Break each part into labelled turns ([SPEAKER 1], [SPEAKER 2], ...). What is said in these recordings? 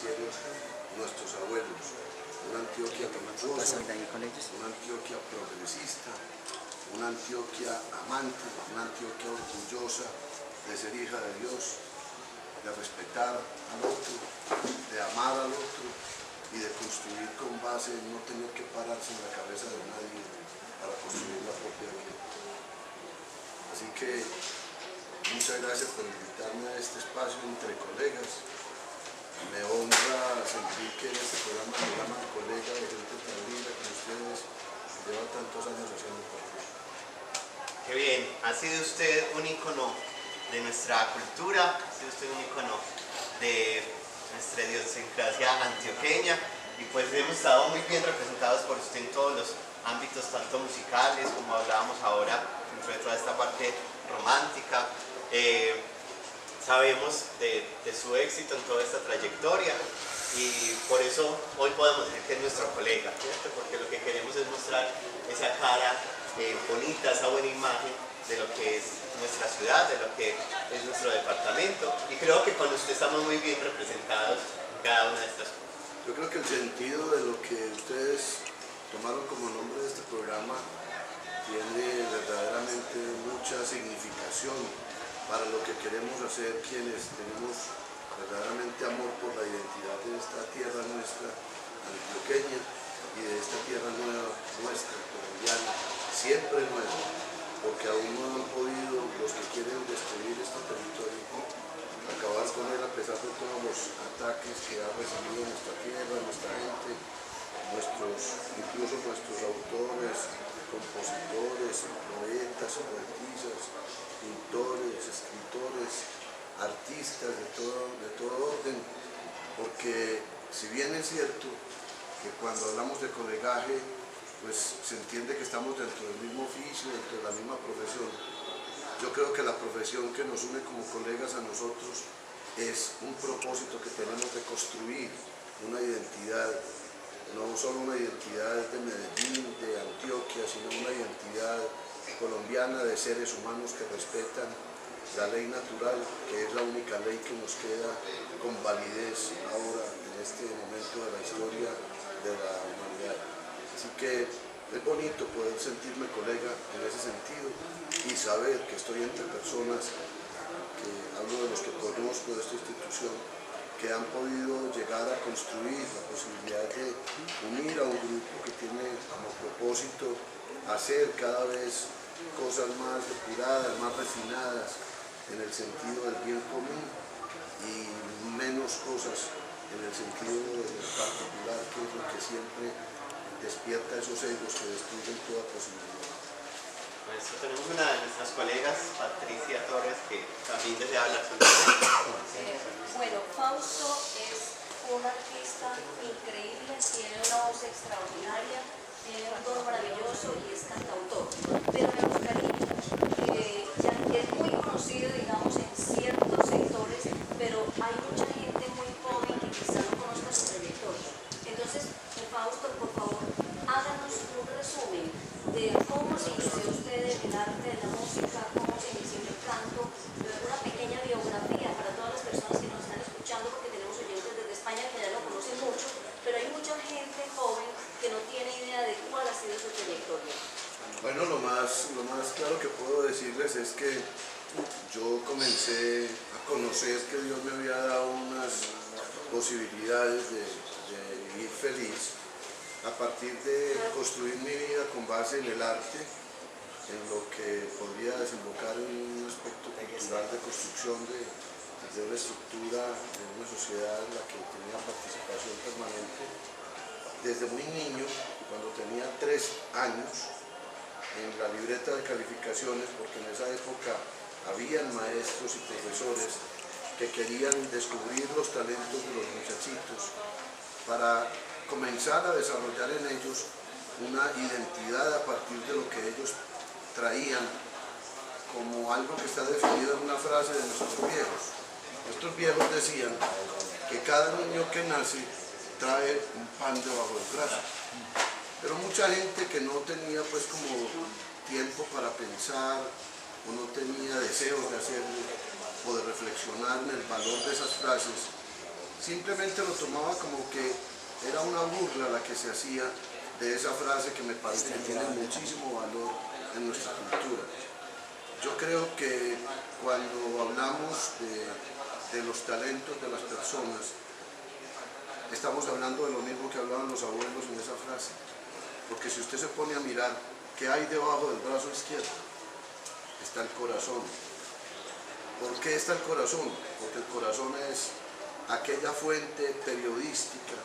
[SPEAKER 1] hicieron nuestros abuelos. Una Antioquia virtuosa, una Antioquia progresista, una Antioquia amante, una Antioquia orgullosa de ser hija de Dios, de respetar al otro, de amar al otro y de construir con base en no tener que pararse en la cabeza de nadie para construir la propia vida. Así que muchas gracias por invitarme a este espacio entre colegas. Me honra sentir que en este programa me llaman colega de gente tan linda como ustedes, que lleva tantos años haciendo parte.
[SPEAKER 2] Qué bien, ha sido usted un ícono de nuestra cultura, ha sido usted un ícono de nuestra idiosincrasia antioqueña y pues hemos estado muy bien representados por usted en todos los ámbitos, tanto musicales como hablábamos ahora, dentro de toda esta parte romántica. Sabemos de su éxito en toda esta trayectoria y por eso hoy podemos decir que es nuestro colega, ¿cierto? Porque lo que queremos es mostrar esa cara bonita, esa buena imagen de lo que es nuestra ciudad, de lo que es nuestro departamento, y creo que con usted estamos muy bien representados en cada una de estas cosas.
[SPEAKER 1] Yo creo que el sentido de lo que ustedes tomaron como nombre de este programa tiene verdaderamente mucha significación para lo que queremos hacer quienes tenemos verdaderamente amor por la identidad de esta tierra nuestra antioqueña y de esta tierra nueva nuestra, colombiana, siempre nueva, porque aún no han podido los que quieren destruir este territorio acabar con él a pesar de todos los ataques que ha recibido nuestra tierra, nuestra gente, incluso nuestros autores, compositores, poetas, poetisas, pintores, escritores, artistas de todo orden, porque si bien es cierto que cuando hablamos de colegaje, pues se entiende que estamos dentro del mismo oficio, dentro de la misma profesión. Yo creo que la profesión que nos une como colegas a nosotros es un propósito que tenemos de construir una identidad, no solo una identidad de Medellín, de Antioquia, sino una identidad colombiana de seres humanos que respetan la ley natural, que es la única ley que nos queda con validez ahora en este momento de la historia de la humanidad. Así que es bonito poder sentirme colega en ese sentido y saber que estoy entre personas, que hablo de los que conozco de esta institución, que han podido llegar a construir la posibilidad de unir a un grupo que tiene como propósito hacer cada vez cosas más depuradas, más refinadas en el sentido del bien común y menos cosas en el sentido del particular, que es lo que siempre despierta esos egos que destruyen toda posibilidad.
[SPEAKER 2] Pues tenemos una de nuestras colegas, Patricia Torres, que también desea hablar sobre esto.
[SPEAKER 3] Bueno, Fausto es un artista increíble, tiene una voz extraordinaria, tiene un don maravilloso y es cantautor. Pero me gustaría, ya que es muy conocido, digamos, en ciertos sectores, pero hay mucha gente muy joven que quizá no conozca su trayectoria. Entonces, Fausto, por favor, háganos un resumen de cómo se inició usted en el arte de la música, cómo se inició en el canto, una pequeña biografía para todas las personas que nos están escuchando, porque tenemos oyentes desde España que ya lo conocen mucho, pero hay mucha gente joven que no tiene idea de cuál ha sido su trayectoria.
[SPEAKER 1] Bueno, lo más claro que puedo decirles es que yo comencé a conocer que Dios me había dado unas posibilidades de vivir feliz a partir de construir mi vida con base en el arte, en lo que podría desembocar en un aspecto cultural de construcción de una estructura, de una sociedad en la que tenía participación permanente. Desde muy niño, cuando tenía 3 años, en la libreta de calificaciones, porque en esa época habían maestros y profesores que querían descubrir los talentos de los muchachitos para comenzar a desarrollar en ellos una identidad a partir de lo que ellos traían como algo que está definido en una frase de nuestros viejos. Nuestros viejos decían que cada niño que nace trae un pan debajo del brazo. Pero mucha gente que no tenía pues como tiempo para pensar o no tenía deseos de hacerlo o de reflexionar en el valor de esas frases, simplemente lo tomaba como que era una burla la que se hacía de esa frase que me parece que tiene muchísimo valor en nuestra cultura. Yo creo que cuando hablamos de los talentos de las personas, estamos hablando de lo mismo que hablaban los abuelos en esa frase. Porque si usted se pone a mirar qué hay debajo del brazo izquierdo, está el corazón. ¿Por qué está el corazón? Porque el corazón es aquella fuente periodística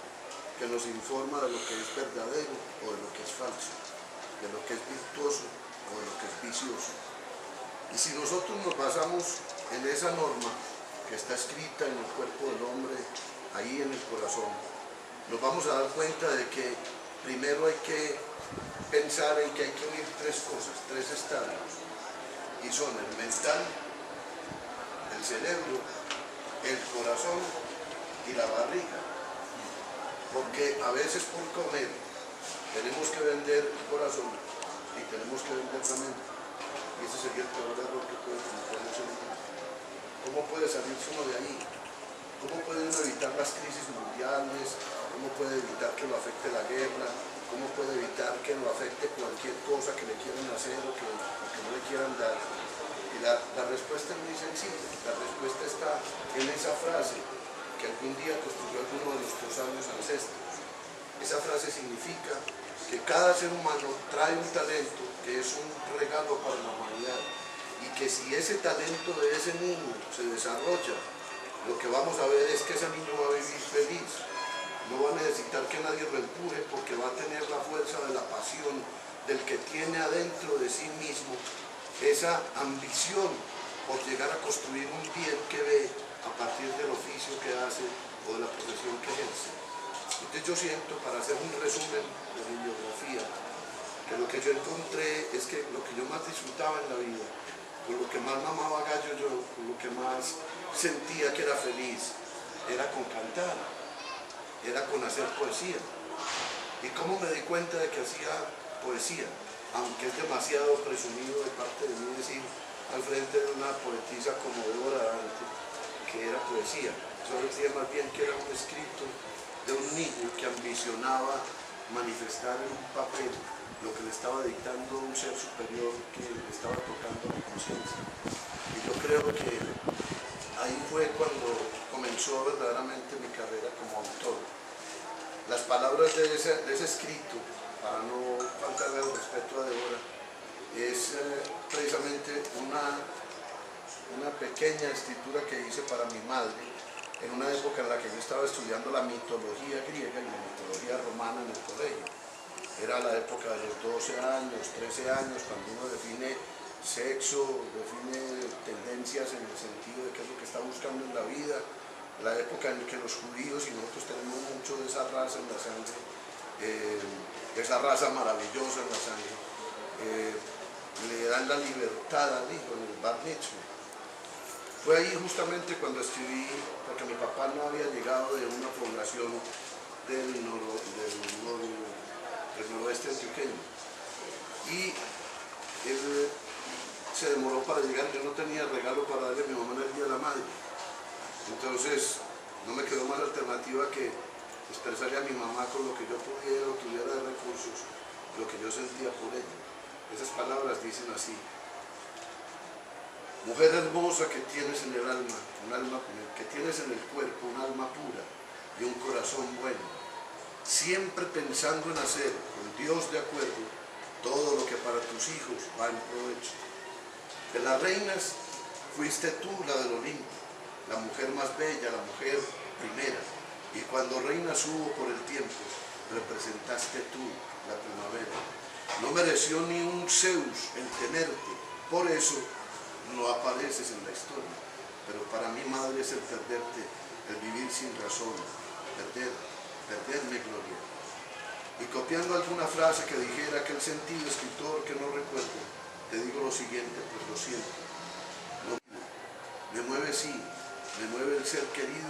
[SPEAKER 1] que nos informa de lo que es verdadero o de lo que es falso, de lo que es virtuoso o de lo que es vicioso. Y si nosotros nos basamos en esa norma que está escrita en el cuerpo del hombre, ahí en el corazón, nos vamos a dar cuenta de que primero hay que pensar en que hay que unir tres cosas, tres estadios, y son el mental, el cerebro, el corazón y la barriga. Porque a veces por comer tenemos que vender el corazón y tenemos que vender la mente. Y ese sería el peor error que puede cometer un ser humano. ¿Cómo puede salirse uno de ahí? ¿Cómo puede uno evitar las crisis mundiales? ¿Cómo puede evitar que lo afecte la guerra? ¿Cómo puede evitar que lo afecte cualquier cosa que le quieran hacer o que no le quieran dar? Y la respuesta es muy sencilla. La respuesta está en esa frase que algún día construyó alguno de nuestros sabios ancestros. Esa frase significa que cada ser humano trae un talento que es un regalo para la humanidad y que si ese talento de ese niño se desarrolla, lo que vamos a ver es que ese niño va a vivir feliz. No va a necesitar que nadie lo empuje porque va a tener la fuerza de la pasión del que tiene adentro de sí mismo esa ambición por llegar a construir un bien que ve a partir del oficio que hace o de la profesión que ejerce. Entonces yo siento, para hacer un resumen de mi biografía, que lo que yo encontré es que lo que yo más disfrutaba en la vida, con lo que más mamaba gallo yo, con lo que más sentía que era feliz, era con cantar, era con hacer poesía. ¿Y cómo me di cuenta de que hacía poesía? Aunque es demasiado presumido de parte de mí decir al frente de una poetisa como Débora Dante que era poesía. Yo decía más bien que era un escrito de un niño que ambicionaba manifestar en un papel lo que le estaba dictando un ser superior que le estaba tocando la conciencia. Y yo creo que ahí fue cuando comenzó verdaderamente mi carrera como autor. Las palabras de ese escrito, para no faltarle el respeto a Débora, es precisamente una pequeña escritura que hice para mi madre en una época en la que yo estaba estudiando la mitología griega y la mitología romana en el colegio. Era la época de los 12 años, 13 años, cuando uno define sexo, define tendencias en el sentido de qué es lo que está buscando en la vida, la época en la que los judíos, y nosotros tenemos mucho de esa raza en la sangre, esa raza maravillosa en la sangre, le dan la libertad al hijo en el Bar Mitzvah. Fue ahí justamente cuando escribí, porque mi papá no había llegado de una población del noroeste antioqueño. Y él se demoró para llegar, yo no tenía regalo para darle a mi mamá en el Día de la Madre. Entonces no me quedó más alternativa que expresarle a mi mamá con lo que yo pudiera o tuviera de recursos, lo que yo sentía por ella. Esas palabras dicen así: mujer hermosa que tienes en el alma, que tienes en el cuerpo un alma pura y un corazón bueno, siempre pensando en hacer con Dios de acuerdo todo lo que para tus hijos va en provecho. De las reinas fuiste tú la del Olimpo, la mujer más bella, la mujer primera, y cuando reinas hubo por el tiempo, representaste tú la primavera. No mereció ni un Zeus el tenerte, por eso no apareces en la historia, pero para mi madre es el perderte, el vivir sin razón, perderme gloria. Y copiando alguna frase que dijera aquel sentido escritor que no recuerdo, te digo lo siguiente, pues lo siento. No, me mueve sí, me mueve el ser querido,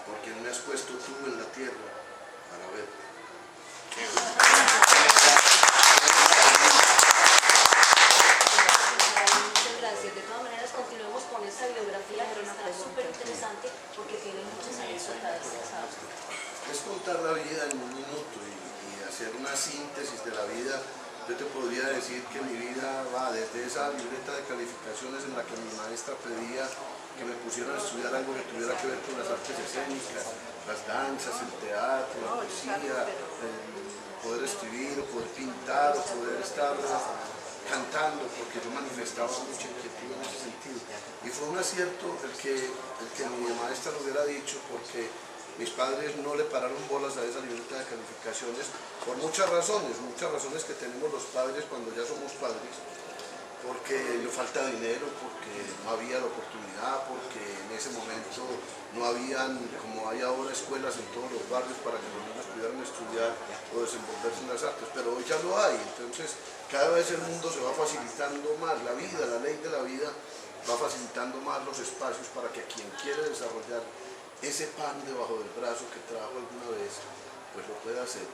[SPEAKER 1] porque me has puesto tú en la tierra para verte.
[SPEAKER 3] Muchas gracias. De todas maneras, continuemos con esta biografía que está súper interesante porque tiene
[SPEAKER 1] contar la vida en un minuto y hacer una síntesis de la vida, yo te podría decir que mi vida va desde esa libreta de calificaciones en la que mi maestra pedía que me pusieran a estudiar algo que tuviera que ver con las artes escénicas, las danzas, el teatro, la poesía, poder escribir, o poder pintar, o poder estar cantando, porque yo manifestaba mucha inquietud en ese sentido. Y fue un acierto el que mi maestra lo hubiera dicho, porque mis padres no le pararon bolas a esa libreta de calificaciones por muchas razones que tenemos los padres cuando ya somos padres, porque le falta dinero, porque no había la oportunidad, porque en ese momento no habían, como hay ahora, escuelas en todos los barrios para que los niños pudieran estudiar o desenvolverse en las artes, pero hoy ya lo hay. Entonces cada vez el mundo se va facilitando más, la vida, la ley de la vida va facilitando más los espacios para que quien quiere desarrollar ese pan debajo del brazo que trajo alguna vez, pues lo pueda hacer.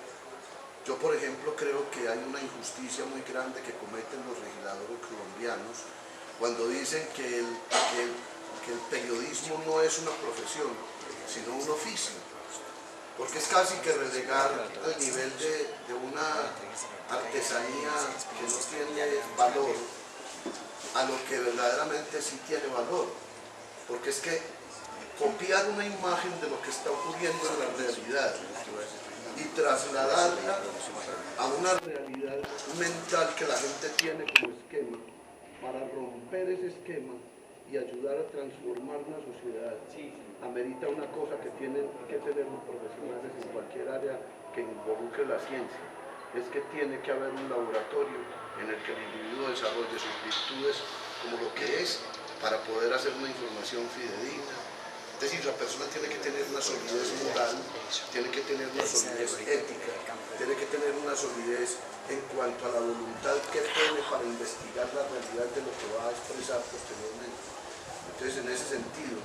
[SPEAKER 1] Yo, por ejemplo, creo que hay una injusticia muy grande que cometen los legisladores colombianos cuando dicen que el periodismo no es una profesión, sino un oficio. Porque es casi que relegar al nivel de una artesanía que no tiene valor a lo que verdaderamente sí tiene valor. Porque es que copiar una imagen de lo que está ocurriendo en la realidad y trasladarla a una realidad mental que la gente tiene como esquema, para romper ese esquema y ayudar a transformar una sociedad, amerita una cosa que tienen que tener los profesionales en cualquier área que involucre la ciencia, es que tiene que haber un laboratorio en el que el individuo desarrolle sus virtudes como lo que es, para poder hacer una información fidedigna. Es decir, la persona tiene que tener una solidez moral, tiene que tener una solidez ética, tiene que tener una solidez en cuanto a la voluntad que tiene para investigar la realidad de lo que va a expresar posteriormente. Entonces, en ese sentido,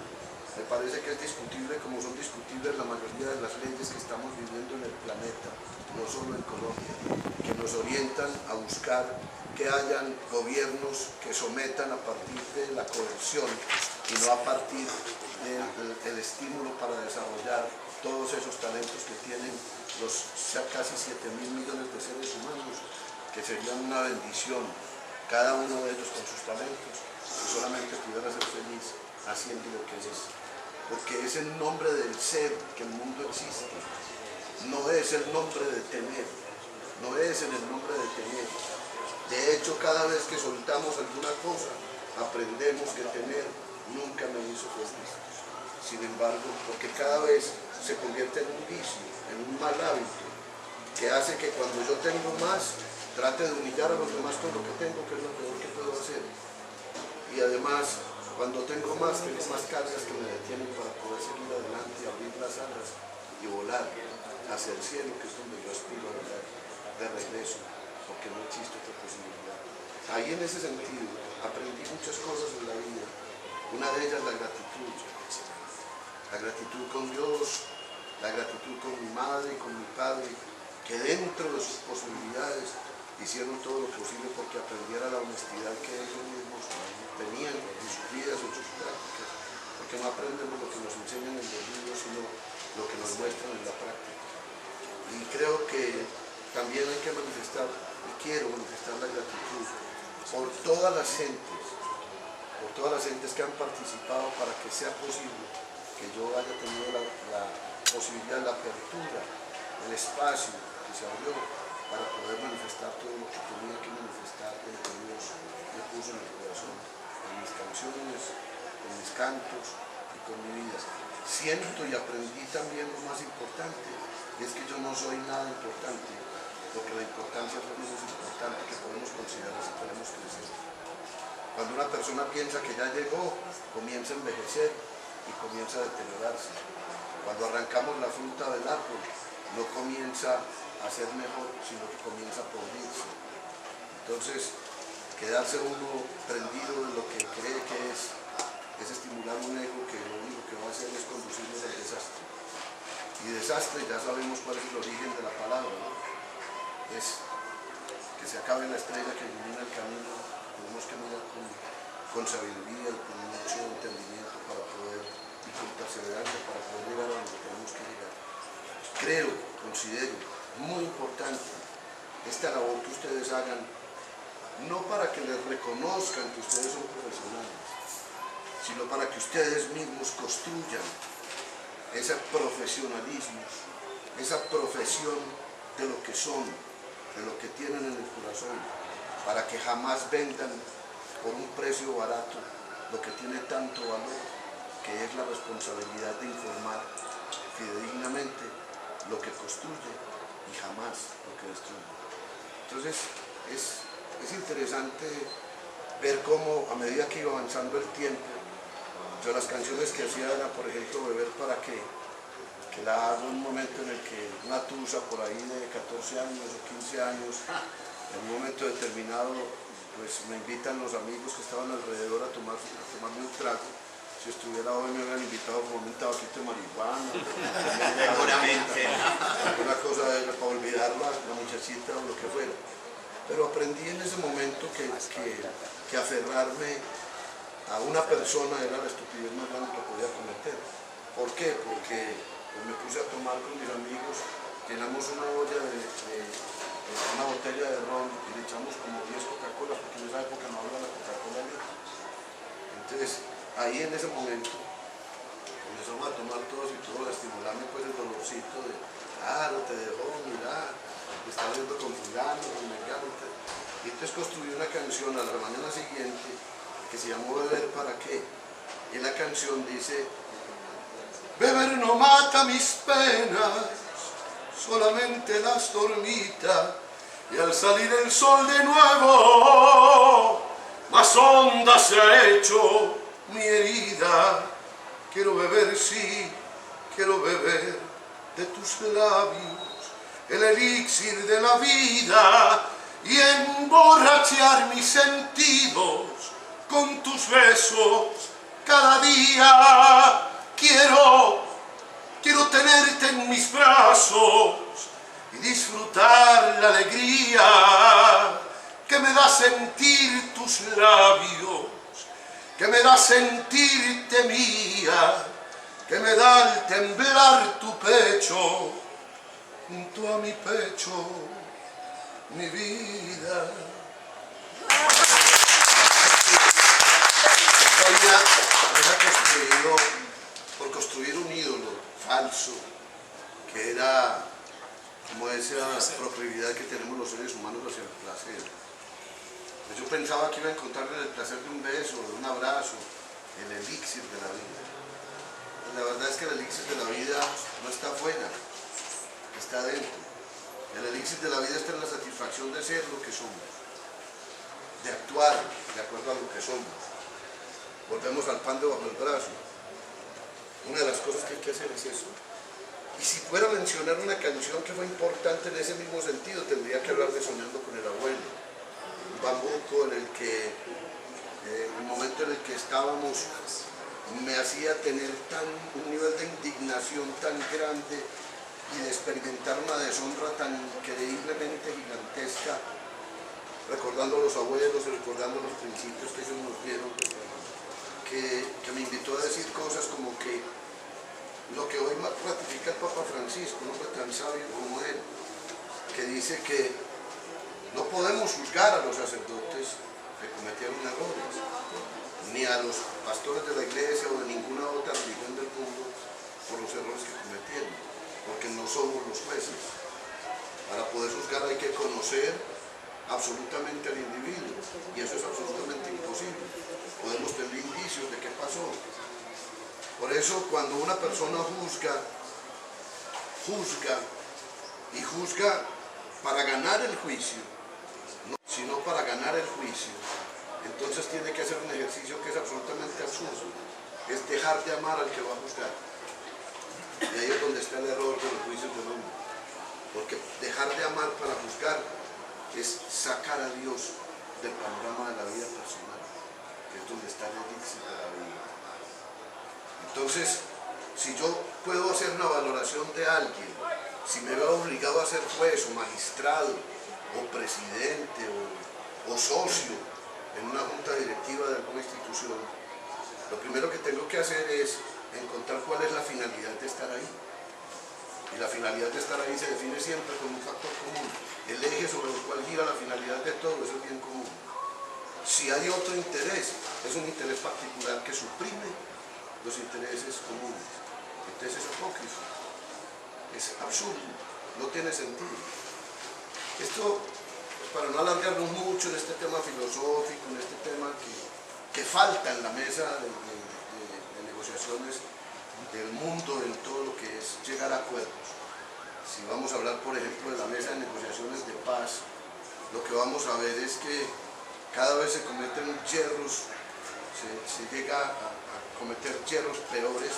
[SPEAKER 1] me parece que es discutible, como son discutibles la mayoría de las leyes que estamos viviendo en el planeta, no solo en Colombia, que nos orientan a buscar que hayan gobiernos que sometan a partir de la coerción y no a partir del estímulo para desarrollar todos esos talentos que tienen los casi 7.000 millones de seres humanos, que serían una bendición, cada uno de ellos con sus talentos, que solamente pudiera ser feliz haciendo lo que es. Porque es el nombre del ser que el mundo existe, no es el nombre de tener, no es en el nombre de tener. De hecho, cada vez que soltamos alguna cosa, aprendemos que tener nunca me hizo feliz. Sin embargo, porque cada vez se convierte en un vicio, en un mal hábito, que hace que cuando yo tengo más, trate de humillar a los demás con lo que tengo, que es lo peor que puedo hacer. Y además, cuando tengo más cargas que me detienen para poder seguir adelante, abrir las alas y volar hacia el cielo, que es donde yo aspiro a volar de regreso, porque no existe otra posibilidad. Ahí, en ese sentido, aprendí muchas cosas en la vida. Una de ellas, la gratitud. La gratitud con Dios, la gratitud con mi madre y con mi padre, que dentro de sus posibilidades hicieron todo lo posible porque aprendiera la honestidad que ellos mismos tenían en sus vidas, en sus prácticas, porque no aprendemos lo que nos enseñan en los libros, sino lo que nos muestran en la práctica. Y creo que también hay que manifestar, y quiero manifestar la gratitud por todas las gentes que han participado para que sea posible que yo haya tenido la posibilidad, la apertura, el espacio que se abrió para poder manifestar todo lo que tenía que manifestar, que Dios me puso en el corazón, en mis canciones, en mis cantos y con mi vida. Siento y aprendí también lo más importante, y es que yo no soy nada importante, porque la importancia es lo menos importante que podemos considerar si queremos crecer. Cuando una persona piensa que ya llegó, comienza a envejecer y comienza a deteriorarse. Cuando arrancamos la fruta del árbol, no comienza a ser mejor, sino que comienza a podrirse. Entonces, quedarse uno prendido de lo que cree que es estimular un ego que lo único que va a hacer es conducirnos al desastre. Y desastre, ya sabemos cuál es el origen de la palabra, ¿no? Es que se acabe la estrella que ilumina el camino. Tenemos que mirar con sabiduría y con mucho entendimiento para poder, y con perseverancia para poder llegar a donde tenemos que llegar. creo, considero muy importante esta labor que ustedes hagan, no para que les reconozcan que ustedes son profesionales, sino para que ustedes mismos construyan ese profesionalismo, esa profesión de lo que son, de lo que tienen en el corazón, para que jamás vendan por un precio barato lo que tiene tanto valor, que es la responsabilidad de informar fidedignamente lo que construye y jamás lo que destruye. Entonces es interesante ver cómo a medida que iba avanzando el tiempo, yo las canciones que hacía era, por ejemplo, Beber para qué, que la hago en un momento en el que una tusa por ahí de 14 años o 15 años, en un momento determinado, pues me invitan los amigos que estaban alrededor a tomarme un trago. Si estuviera hoy me hubieran invitado como un tabaquito de marihuana,
[SPEAKER 2] seguramente,
[SPEAKER 1] alguna cosa para olvidar la muchachita o lo que fuera. Pero aprendí en ese momento que aferrarme a una persona era la estupidez más grande que podía cometer. ¿Por qué? Porque pues, me puse a tomar con mis amigos, llenamos una olla una botella de ron y le echamos como 10 Coca-Cola, porque en esa época no había la Coca-Cola litros. Entonces, ahí en ese momento comenzamos a tomar todos y todos, a estimularme pues el dolorcito de, claro, te dejó, mira, te está viendo con fulano, con mengano. Y entonces construí una canción a la mañana siguiente que se llamó Beber para qué. Y la canción dice: beber no mata mis penas, solamente las dormita, y al salir el sol de nuevo, más honda se ha hecho mi herida. Quiero beber, sí, quiero beber de tus labios, el elixir de la vida, y emborrachar mis sentidos con tus besos cada día. Quiero tenerte en mis brazos y disfrutar la alegría que me da sentir tus labios, que me da sentirte mía, que me da el temblar tu pecho, junto a mi pecho, mi vida. Había construido, por construir un ídolo falso, que era como esa proclividad que tenemos los seres humanos hacia el placer. Pues yo pensaba que iba a encontrar el placer de un beso, de un abrazo, el elixir de la vida. Pues la verdad es que el elixir de la vida no está afuera, está dentro. El elixir de la vida está en la satisfacción de ser lo que somos, de actuar de acuerdo a lo que somos. Volvemos al pan debajo del brazo. Una de las cosas que hay que hacer es eso. Y si fuera a mencionar una canción que fue importante en ese mismo sentido, tendría que hablar de Soñando con el Abuelo. Un bambuco en el que, el momento en el que estábamos, me hacía tener un nivel de indignación tan grande y de experimentar una deshonra tan increíblemente gigantesca, recordando a los abuelos, recordando los principios que ellos nos dieron, que me invitó a decir cosas como que lo que hoy ratifica el Papa Francisco, un hombre tan sabio como él, que dice que no podemos juzgar a los sacerdotes que cometieron errores, ni a los pastores de la iglesia o de ninguna otra religión del mundo por los errores que cometieron, porque no somos los jueces. Para poder juzgar hay que conocer absolutamente al individuo, y eso es absolutamente imposible. Podemos tener indicios de qué pasó. Por eso cuando una persona juzga para ganar el juicio, no, sino para ganar el juicio, entonces tiene que hacer un ejercicio que es absolutamente absurdo, es dejar de amar al que va a juzgar. Y ahí es donde está el error de los juicios del hombre, porque dejar de amar para juzgar es sacar a Dios del panorama de la vida personal, que es donde está el elixir de la vida. Entonces, si yo puedo hacer una valoración de alguien, si me veo obligado a ser juez o magistrado o presidente o socio en una junta directiva de alguna institución, lo primero que tengo que hacer es encontrar cuál es la finalidad de estar ahí. Y la finalidad de estar ahí se define siempre con un factor común. El eje sobre el cual gira la finalidad de todo es el bien común. Si hay otro interés, es un interés particular que suprime los intereses comunes. Entonces es apócrifo, es absurdo, no tiene sentido. Esto, para no alargarnos mucho en este tema filosófico, en este tema que falta en la mesa de negociaciones del mundo, en todo lo que es llegar a acuerdos. Si vamos a hablar, por ejemplo, de la mesa de negociaciones de paz, lo que vamos a ver es que cada vez se cometen yerros, se llega a cometer yerros peores,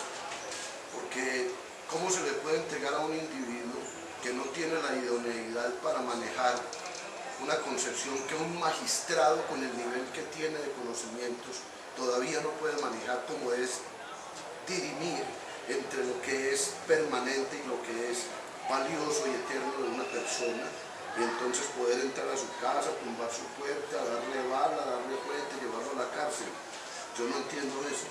[SPEAKER 1] porque ¿cómo se le puede entregar a un individuo que no tiene la idoneidad para manejar una concepción que un magistrado con el nivel que tiene de conocimientos todavía no puede manejar, como es dirimir entre lo que es permanente y lo que es valioso y eterno de una persona, y entonces poder entrar a su casa, tumbar su puerta, darle bala, darle fuerte, llevarlo a la cárcel? Yo no entiendo eso.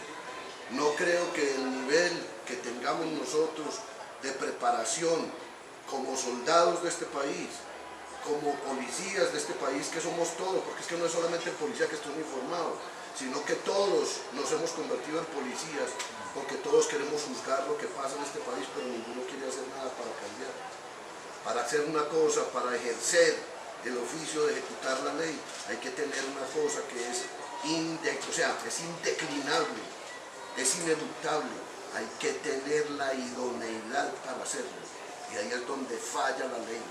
[SPEAKER 1] No creo que el nivel que tengamos nosotros de preparación como soldados de este país, como policías de este país, que somos todos, porque es que no es solamente el policía que está uniformado, sino que todos nos hemos convertido en policías, porque todos queremos juzgar lo que pasa en este país, pero ninguno quiere hacer nada para cambiar. Para hacer una cosa, para ejercer el oficio de ejecutar la ley, hay que tener una cosa que es indeclinable, es ineluctable, hay que tener la idoneidad para hacerlo. Y ahí es donde falla la ley,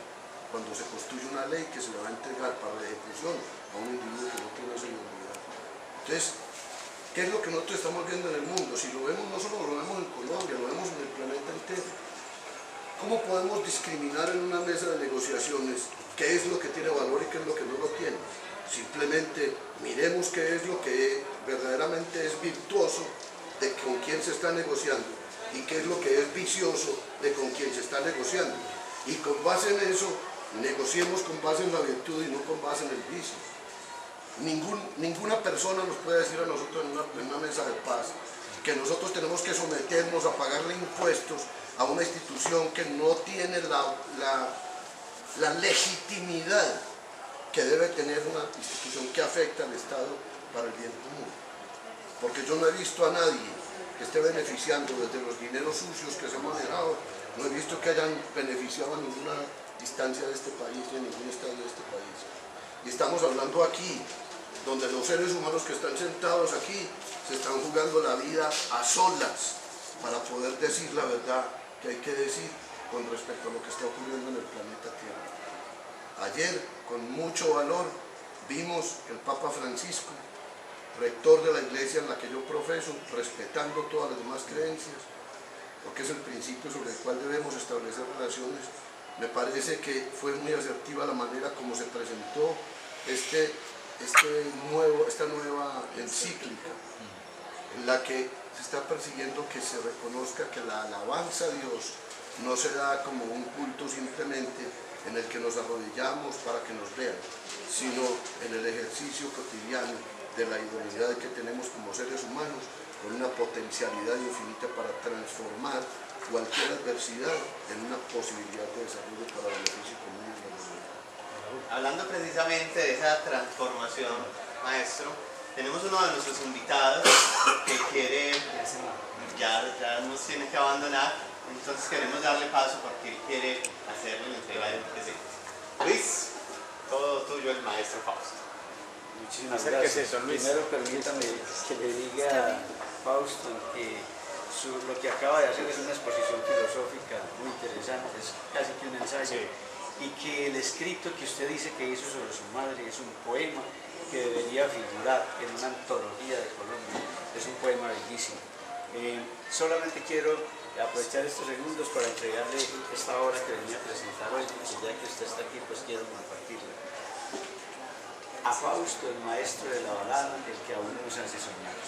[SPEAKER 1] cuando se construye una ley que se le va a entregar para la ejecución a un individuo que no tiene esa idoneidad. Entonces, ¿qué es lo que nosotros estamos viendo en el mundo? Si lo vemos, no solo lo vemos en Colombia, lo vemos en el planeta entero. ¿Cómo podemos discriminar en una mesa de negociaciones qué es lo que tiene valor y qué es lo que no lo tiene? Simplemente miremos qué es lo que verdaderamente es virtuoso de con quién se está negociando y qué es lo que es vicioso de con quién se está negociando. Y con base en eso, negociemos con base en la virtud y no con base en el vicio. Ninguna persona nos puede decir a nosotros en una mesa de paz que nosotros tenemos que someternos a pagarle impuestos a una institución que no tiene la legitimidad que debe tener una institución que afecta al Estado para el bien común. Porque yo no he visto a nadie que esté beneficiando desde los dineros sucios que se han manejado, no he visto que hayan beneficiado a ninguna instancia de este país, ni a ningún Estado de este país. Y estamos hablando aquí, donde los seres humanos que están sentados aquí se están jugando la vida a solas para poder decir la verdad que hay que decir con respecto a lo que está ocurriendo en el planeta Tierra. Ayer, con mucho valor, vimos que el Papa Francisco, rector de la iglesia en la que yo profeso, respetando todas las demás creencias, porque es el principio sobre el cual debemos establecer relaciones, me parece que fue muy asertiva la manera como se presentó esta nueva encíclica, en la que se está persiguiendo que se reconozca que la alabanza a Dios no se da como un culto simplemente en el que nos arrodillamos para que nos vean, sino en el ejercicio cotidiano de la idoneidad que tenemos como seres humanos, con una potencialidad infinita para transformar cualquier adversidad en una posibilidad de desarrollo para el beneficio común de la humanidad.
[SPEAKER 2] Hablando precisamente de esa transformación, maestro, tenemos uno de nuestros invitados que quiere, ya nos tiene que abandonar, entonces queremos darle paso porque él quiere hacerle la entrega del presente. Luis, todo tuyo, el maestro Fausto.
[SPEAKER 4] Muchísimas gracias. Primero permítame que le diga a Fausto que lo que acaba de hacer es una exposición filosófica muy interesante, es casi que un ensayo, sí. Y que el escrito que usted dice que hizo sobre su madre es un poema que debería figurar en una antología de Colombia, es un poema bellísimo. Solamente quiero aprovechar estos segundos para entregarle esta obra que venía a presentar hoy, y ya que usted está aquí, pues quiero compartirla. A Fausto, el maestro de la balada, el que aún nos hace soñar.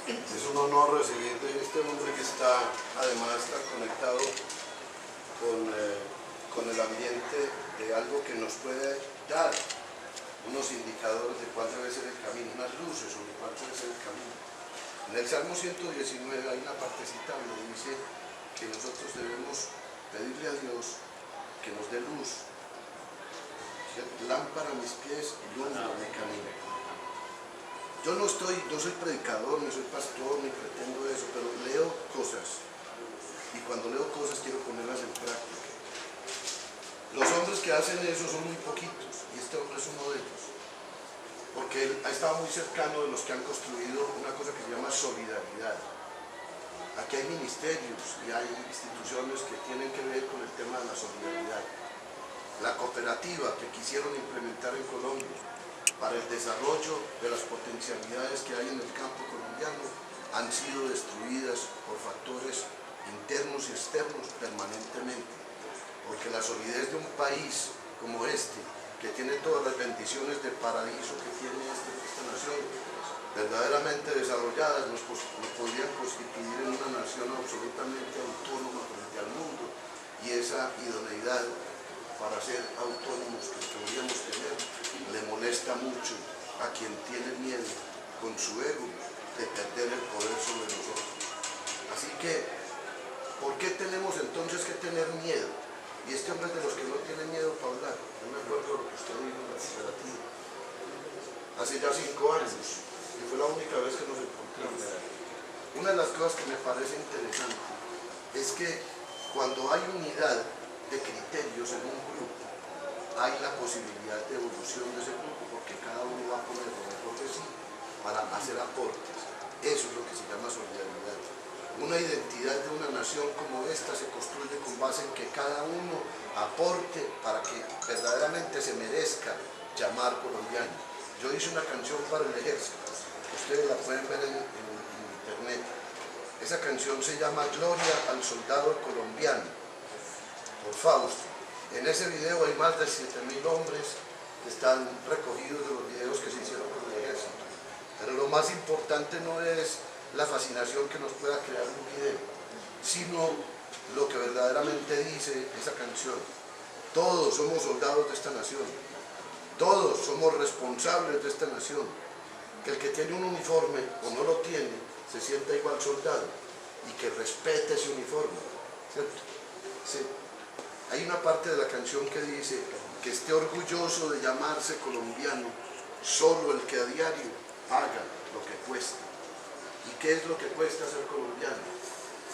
[SPEAKER 1] Es un honor recibir de este hombre que además está conectado con el ambiente de algo que nos puede dar unos indicadores indicadores de cuál debe ser el camino, unas luces sobre cuál debe ser el camino. En el Salmo 119 hay una partecita donde dice que nosotros debemos pedirle a Dios que nos dé luz, lámpara a mis pies y luz a mi camino. Yo no soy predicador, ni soy pastor, ni pretendo eso, pero leo cosas. Y cuando leo cosas quiero ponerlas en práctica. Los hombres que hacen eso son muy poquitos, y este hombre es uno de ellos. Porque él ha estado muy cercano de los que han construido una cosa que se llama solidaridad. Aquí hay ministerios y hay instituciones que tienen que ver con el tema de la solidaridad. La cooperativa que quisieron implementar en Colombia para el desarrollo de las potencialidades que hay en el campo colombiano han sido destruidas por factores internos y externos permanentemente, porque la solidez de un país como este, que tiene todas las bendiciones de paraíso que tiene esta nación, verdaderamente desarrolladas, nos podrían constituir en una nación absolutamente autónoma frente al mundo, y esa idoneidad para ser autónomos que podríamos tener le molesta mucho a quien tiene miedo con su ego de perder el poder sobre nosotros. Así que, ¿por qué tenemos entonces que tener miedo? Y este hombre es de los que no tiene miedo para hablar. Yo me acuerdo lo que usted dijo en la cooperativa hace ya 5 años, que fue la única vez que nos encontramos. Una de las cosas que me parece interesante es que cuando hay unidad de criterios en un grupo, hay la posibilidad de evolución de ese grupo, porque cada uno va a poner lo mejor de sí para hacer aportes. Eso es lo que se llama solidaridad. Una identidad de una nación como esta se construye con base en que cada uno aporte para que verdaderamente se merezca llamar colombiano. Yo hice una canción para el ejército, ustedes la pueden ver en internet. Esa canción se llama Gloria al Soldado Colombiano, por Fausto. En ese video hay más de 7.000 hombres que están recogidos de los videos que se hicieron con el ejército. Pero lo más importante no es la fascinación que nos pueda crear un video, sino lo que verdaderamente dice esa canción. Todos somos soldados de esta nación, todos somos responsables de esta nación. Que el que tiene un uniforme o no lo tiene, se sienta igual soldado y que respete ese uniforme, ¿cierto? Hay una parte de la canción que dice que esté orgulloso de llamarse colombiano solo el que a diario haga lo que cuesta. ¿Y qué es lo que cuesta ser colombiano?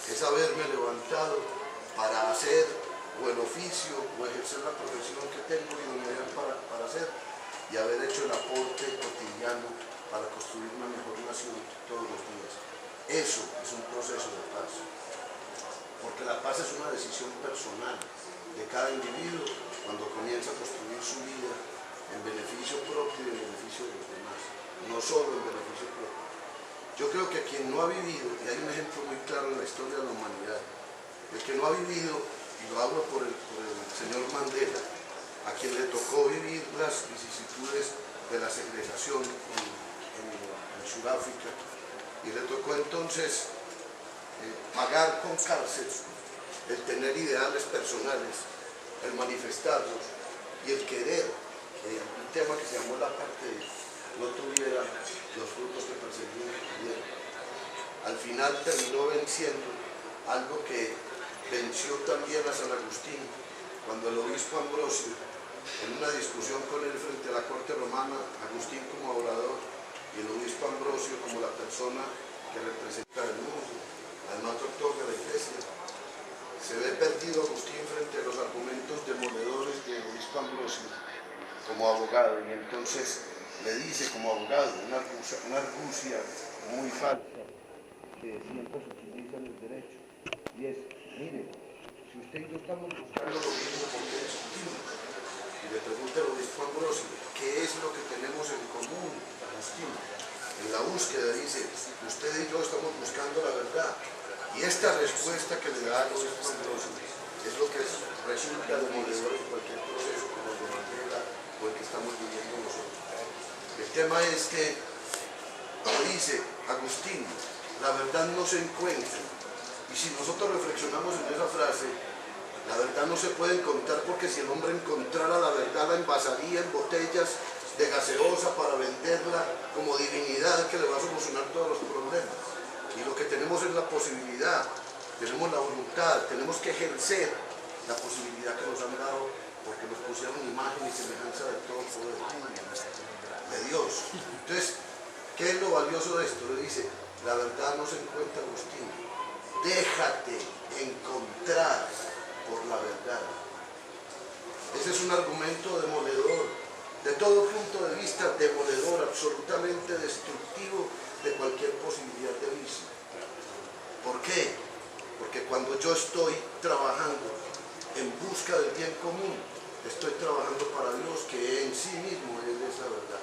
[SPEAKER 1] Es haberme levantado para hacer o el oficio o ejercer la profesión que tengo y donde para hacer, y haber hecho el aporte cotidiano para construir una mejor nación todos los días. Eso es un proceso de paz, porque la paz es una decisión personal de cada individuo cuando comienza a construir su vida en beneficio propio y en beneficio de los demás, no solo en beneficio propio. Yo creo que quien no ha vivido, y hay un ejemplo muy claro en la historia de la humanidad, el que no ha vivido, y lo hablo por el señor Mandela, a quien le tocó vivir las vicisitudes de la segregación en Sudáfrica, y le tocó entonces pagar con cárcel el tener ideales personales, el manifestarlos y el querer que un tema que se llamó la parte no tuviera los frutos que perseguían que tuviera. Al final terminó venciendo algo que venció también a San Agustín, cuando el obispo Ambrosio, en una discusión con él frente a la corte romana, Agustín como orador y el obispo Ambrosio como la persona que representa el mundo, además doctor de la iglesia, se ve perdido Agustín frente a los argumentos demoledores del obispo Ambrosio como abogado, y entonces le dice como abogado una argucia muy falsa que siempre se utiliza en el derecho, y es: mire, si usted y yo estamos buscando lo mismo, ¿por qué discutimos? Y le pregunta al obispo Ambrosio, ¿qué es lo que tenemos en común, Agustín? En la búsqueda dice, usted y yo estamos buscando la verdad. Y esta respuesta que le da a los Ambrosio es lo que resulta demoledor en cualquier proceso como el de Mandela o el que estamos viviendo nosotros. El tema es que, como dice Agustín, la verdad no se encuentra. Y si nosotros reflexionamos en esa frase, la verdad no se puede encontrar, porque si el hombre encontrara la verdad la envasaría en botellas de gaseosa para venderla como divinidad que le va a solucionar todos los problemas. Y lo que tenemos es la posibilidad, tenemos la voluntad, tenemos que ejercer la posibilidad que nos han dado porque nos pusieron imagen y semejanza de todo poder de Dios. Entonces, ¿qué es lo valioso de esto? Le dice, la verdad no se encuentra, Agustín. Déjate encontrar por la verdad. Ese es un argumento demoledor, de todo punto de vista demoledor, absolutamente destructivo de cualquier posibilidad de vista. ¿Por qué? Porque cuando yo estoy trabajando en busca del bien común, estoy trabajando para Dios, que en sí mismo Él es la verdad.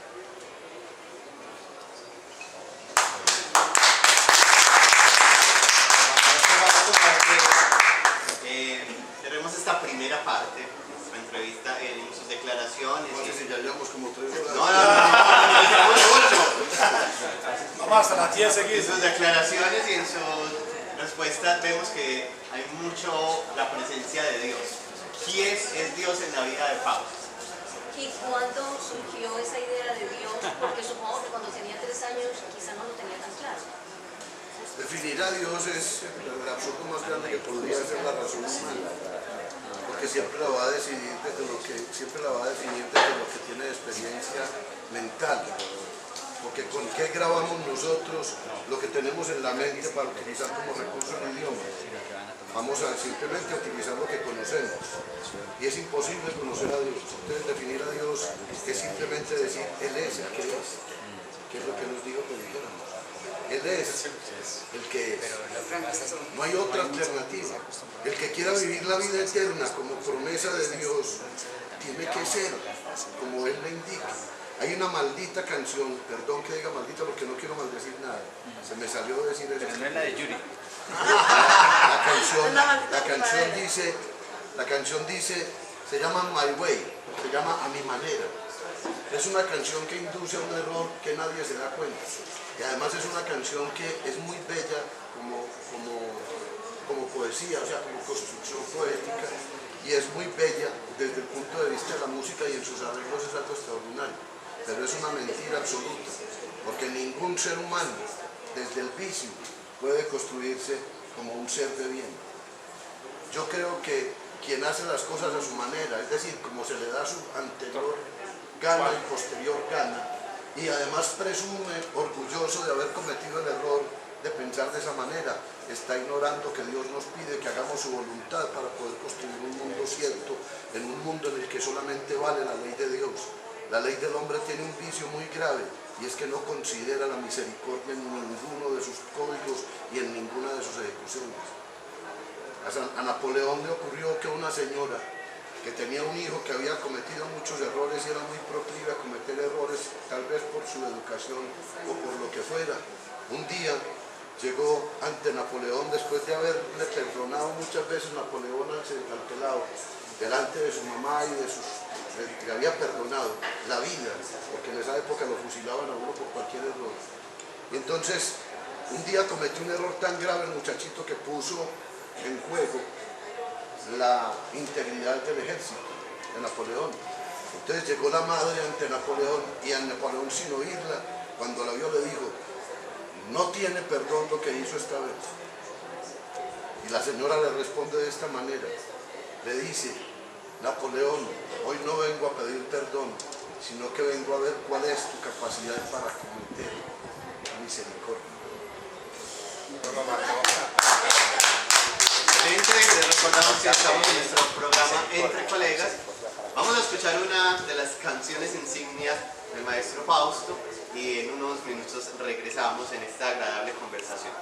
[SPEAKER 2] Tenemos esta primera parte de nuestra entrevista en sus declaraciones.
[SPEAKER 1] No sé si ya llevamos como 3 horas.
[SPEAKER 2] No,
[SPEAKER 5] Vamos hasta las 10
[SPEAKER 2] en
[SPEAKER 5] seguidas.
[SPEAKER 2] sus declaraciones y en sus respuestas vemos que hay mucho la presencia de Dios. ¿Quién es Dios en la vida de Pablo?
[SPEAKER 3] ¿Y cuándo surgió esa idea de Dios? Porque supongo que cuando tenía 3 años quizá no lo tenía tan claro.
[SPEAKER 1] Definir a Dios es el absurdo más grande que podría ser la razón humana, porque siempre la va a decidir desde lo que, siempre la va a definir desde lo que tiene de experiencia mental, porque con qué grabamos nosotros lo que tenemos en la mente para utilizar como recurso el idioma. Vamos a simplemente utilizar lo que conocemos y es imposible conocer a Dios. Entonces definir a Dios es simplemente decir Él es el que es lo que nos dijo que dijéramos. Él es el que es. No hay otra alternativa. El que quiera vivir la vida eterna como promesa de Dios tiene que ser como Él le indica. Hay una maldita canción, perdón que diga maldita porque no quiero maldecir nada, se me salió decir eso.
[SPEAKER 4] Pero no es la de Yuri.
[SPEAKER 1] La canción dice, se llama My Way, se llama A Mi Manera. Es una canción que induce a un error que nadie se da cuenta. Y además es una canción que es muy bella como poesía, o sea, como construcción poética. Y es muy bella desde el punto de vista de la música y en sus arreglos es algo extraordinario. Pero es una mentira absoluta, porque ningún ser humano, desde el vicio, puede construirse como un ser de bien. Yo creo que quien hace las cosas a su manera, es decir, como se le da su anterior gana y posterior gana, y además presume orgulloso de haber cometido el error de pensar de esa manera, está ignorando que Dios nos pide que hagamos su voluntad para poder construir un mundo cierto, en un mundo en el que solamente vale la ley de Dios. La ley del hombre tiene un vicio muy grave y es que no considera la misericordia en ninguno de sus códigos y en ninguna de sus ejecuciones. A Napoleón le ocurrió que una señora que tenía un hijo que había cometido muchos errores y era muy proclive a cometer errores, tal vez por su educación o por lo que fuera, un día llegó ante Napoleón después de haberle perdonado muchas veces Napoleón alterado delante de su mamá y de sus que había perdonado la vida, porque en esa época lo fusilaban a uno por cualquier error. Y entonces, un día cometió un error tan grave el muchachito que puso en juego la integridad del ejército de Napoleón. Entonces llegó la madre ante Napoleón y a Napoleón, sin oírla, cuando la vio le dijo, no tiene perdón lo que hizo esta vez. Y la señora le responde de esta manera, le dice, Napoleón, hoy no vengo a pedir perdón, sino que vengo a ver cuál es tu capacidad para cometer misericordia.
[SPEAKER 2] Les recordamos que estamos en nuestro programa Entre Colegas. Vamos a escuchar una de las canciones insignias del maestro Fausto y en unos minutos regresamos en esta agradable conversación.